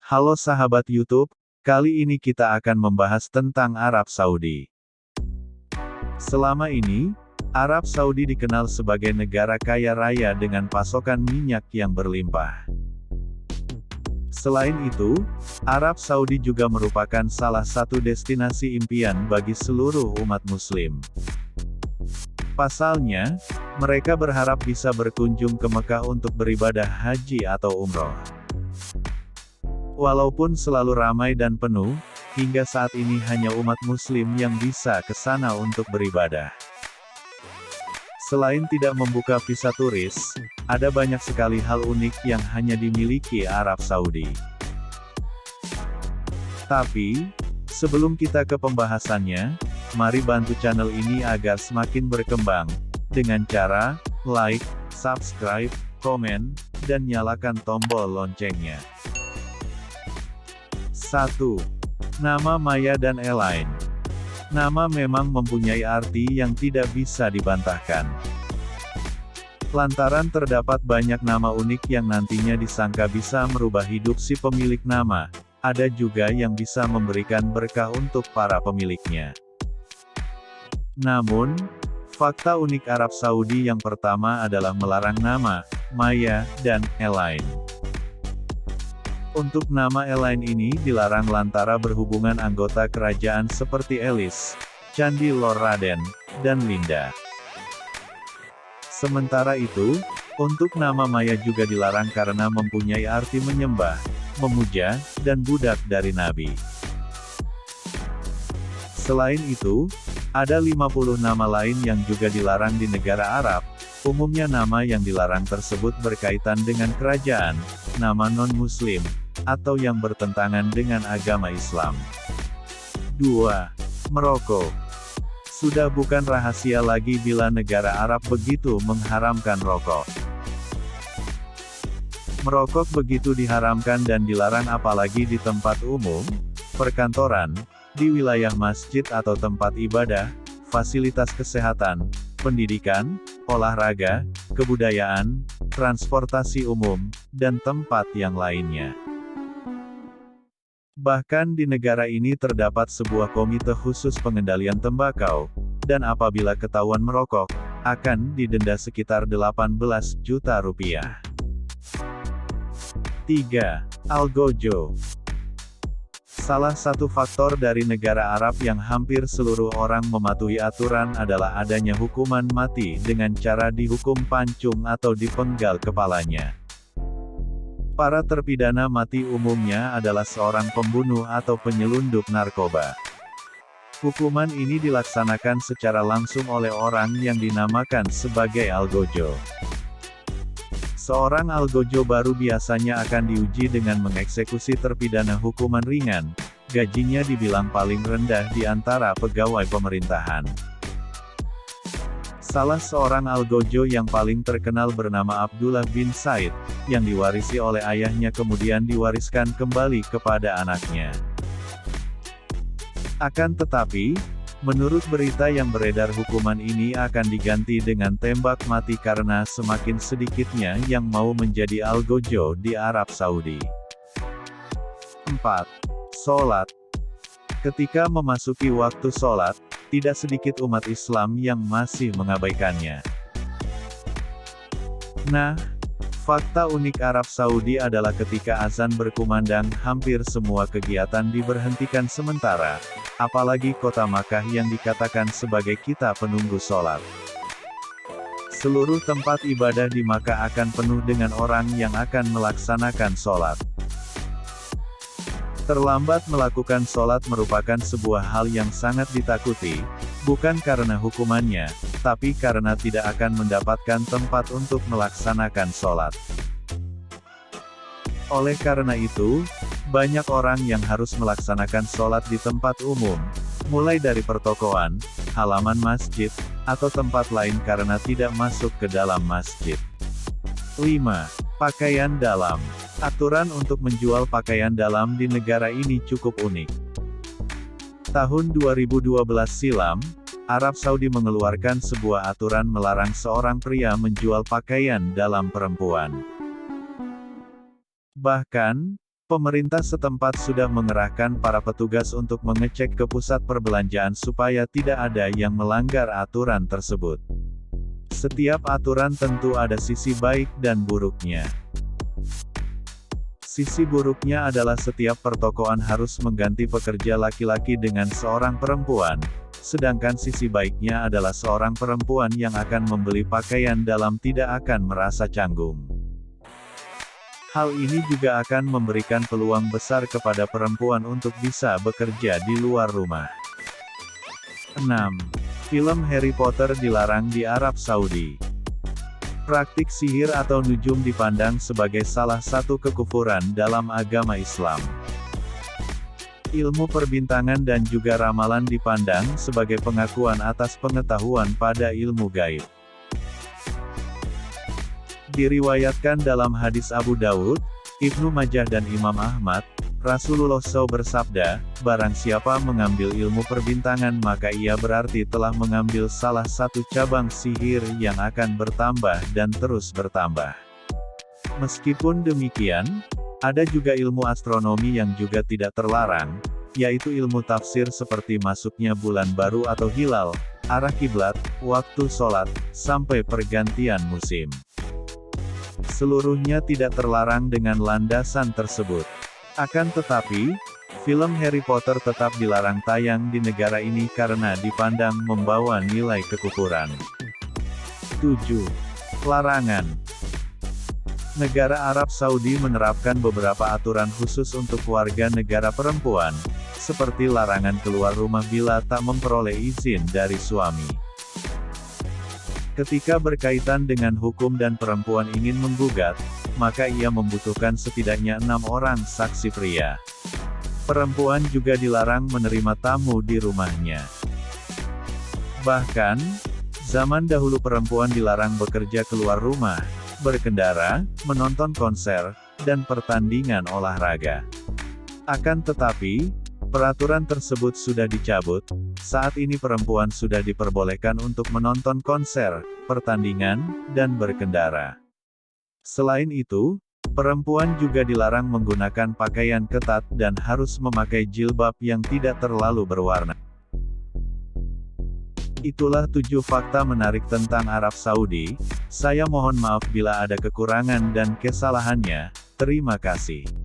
Halo sahabat YouTube, kali ini kita akan membahas tentang Arab Saudi. Selama ini, Arab Saudi dikenal sebagai negara kaya raya dengan pasokan minyak yang berlimpah. Selain itu, Arab Saudi juga merupakan salah satu destinasi impian bagi seluruh umat Muslim. Pasalnya, mereka berharap bisa berkunjung ke Mekah untuk beribadah haji atau umroh. Walaupun selalu ramai dan penuh, hingga saat ini hanya umat Muslim yang bisa ke sana untuk beribadah. Selain tidak membuka visa turis, ada banyak sekali hal unik yang hanya dimiliki Arab Saudi. Tapi, sebelum kita ke pembahasannya, mari bantu channel ini agar semakin berkembang, dengan cara like, subscribe, komen, dan nyalakan tombol loncengnya. 1. Nama Maya dan Elaine. Nama memang mempunyai arti yang tidak bisa dibantahkan. Lantaran terdapat banyak nama unik yang nantinya disangka bisa merubah hidup si pemilik nama, ada juga yang bisa memberikan berkah untuk para pemiliknya. Namun, fakta unik Arab Saudi yang pertama adalah melarang nama Maya dan Elaine. Untuk nama Elaine ini dilarang lantaran berhubungan anggota kerajaan seperti Elis, Candi Lor Raden, dan Linda. Sementara itu, untuk nama Maya juga dilarang karena mempunyai arti menyembah, memuja, dan budak dari Nabi. Selain itu, ada 50 nama lain yang juga dilarang di negara Arab. Umumnya nama yang dilarang tersebut berkaitan dengan kerajaan, nama non-muslim, atau yang bertentangan dengan agama Islam. 2. Merokok. Sudah bukan rahasia lagi bila negara Arab begitu mengharamkan rokok. Merokok begitu diharamkan dan dilarang apalagi di tempat umum, perkantoran, di wilayah masjid atau tempat ibadah, fasilitas kesehatan, pendidikan, olahraga, kebudayaan, transportasi umum, dan tempat yang lainnya. Bahkan di negara ini terdapat sebuah komite khusus pengendalian tembakau, dan apabila ketahuan merokok, akan didenda sekitar 18 juta rupiah. 3. Algojo. Salah satu faktor dari negara Arab yang hampir seluruh orang mematuhi aturan adalah adanya hukuman mati dengan cara dihukum pancung atau dipenggal kepalanya. Para terpidana mati umumnya adalah seorang pembunuh atau penyelundup narkoba. Hukuman ini dilaksanakan secara langsung oleh orang yang dinamakan sebagai algojo. Seorang algojo baru biasanya akan diuji dengan mengeksekusi terpidana hukuman ringan, gajinya dibilang paling rendah di antara pegawai pemerintahan. Salah seorang algojo yang paling terkenal bernama Abdullah bin Said, yang diwarisi oleh ayahnya kemudian diwariskan kembali kepada anaknya. Akan tetapi, menurut berita yang beredar hukuman ini akan diganti dengan tembak mati karena semakin sedikitnya yang mau menjadi algojo di Arab Saudi. 4. Sholat. Ketika memasuki waktu sholat, tidak sedikit umat Islam yang masih mengabaikannya. Nah, fakta unik Arab Saudi adalah ketika azan berkumandang, hampir semua kegiatan diberhentikan sementara, apalagi kota Makkah yang dikatakan sebagai kita penunggu sholat. Seluruh tempat ibadah di Makkah akan penuh dengan orang yang akan melaksanakan sholat. Terlambat melakukan sholat merupakan sebuah hal yang sangat ditakuti, bukan karena hukumannya, tapi karena tidak akan mendapatkan tempat untuk melaksanakan sholat. Oleh karena itu, banyak orang yang harus melaksanakan sholat di tempat umum, mulai dari pertokoan, halaman masjid, atau tempat lain karena tidak masuk ke dalam masjid. 5. Pakaian dalam. Aturan untuk menjual pakaian dalam di negara ini cukup unik. Tahun 2012 silam, Arab Saudi mengeluarkan sebuah aturan melarang seorang pria menjual pakaian dalam perempuan. Bahkan, Pemerintah setempat sudah mengerahkan para petugas untuk mengecek ke pusat perbelanjaan supaya tidak ada yang melanggar aturan tersebut. Setiap aturan tentu ada sisi baik dan buruknya. Sisi buruknya adalah setiap pertokoan harus mengganti pekerja laki-laki dengan seorang perempuan, sedangkan sisi baiknya adalah seorang perempuan yang akan membeli pakaian dalam tidak akan merasa canggung. Hal ini juga akan memberikan peluang besar kepada perempuan untuk bisa bekerja di luar rumah. 6. Film Harry Potter dilarang di Arab Saudi. Praktik sihir atau nujum dipandang sebagai salah satu kekufuran dalam agama Islam. Ilmu perbintangan dan juga ramalan dipandang sebagai pengakuan atas pengetahuan pada ilmu gaib. Diriwayatkan dalam hadis Abu Daud, Ibnu Majah dan Imam Ahmad, Rasulullah SAW bersabda, barang siapa mengambil ilmu perbintangan maka ia berarti telah mengambil salah satu cabang sihir yang akan bertambah dan terus bertambah. Meskipun demikian, ada juga ilmu astronomi yang juga tidak terlarang, yaitu ilmu tafsir seperti masuknya bulan baru atau hilal, arah kiblat, waktu sholat, sampai pergantian musim. Seluruhnya tidak terlarang dengan landasan tersebut. Akan tetapi, film Harry Potter tetap dilarang tayang di negara ini karena dipandang membawa nilai kekufuran. 7. Larangan. Negara Arab Saudi menerapkan beberapa aturan khusus untuk warga negara perempuan, seperti larangan keluar rumah bila tak memperoleh izin dari suami. Ketika berkaitan dengan hukum dan perempuan ingin menggugat, maka ia membutuhkan setidaknya 6 orang saksi pria. Perempuan juga dilarang menerima tamu di rumahnya. Bahkan, zaman dahulu perempuan dilarang bekerja keluar rumah, berkendara, menonton konser, dan pertandingan olahraga. Akan tetapi, peraturan tersebut sudah dicabut, saat ini perempuan sudah diperbolehkan untuk menonton konser, pertandingan, dan berkendara. Selain itu, perempuan juga dilarang menggunakan pakaian ketat dan harus memakai jilbab yang tidak terlalu berwarna. Itulah 7 fakta menarik tentang Arab Saudi. Saya mohon maaf bila ada kekurangan dan kesalahannya. Terima kasih.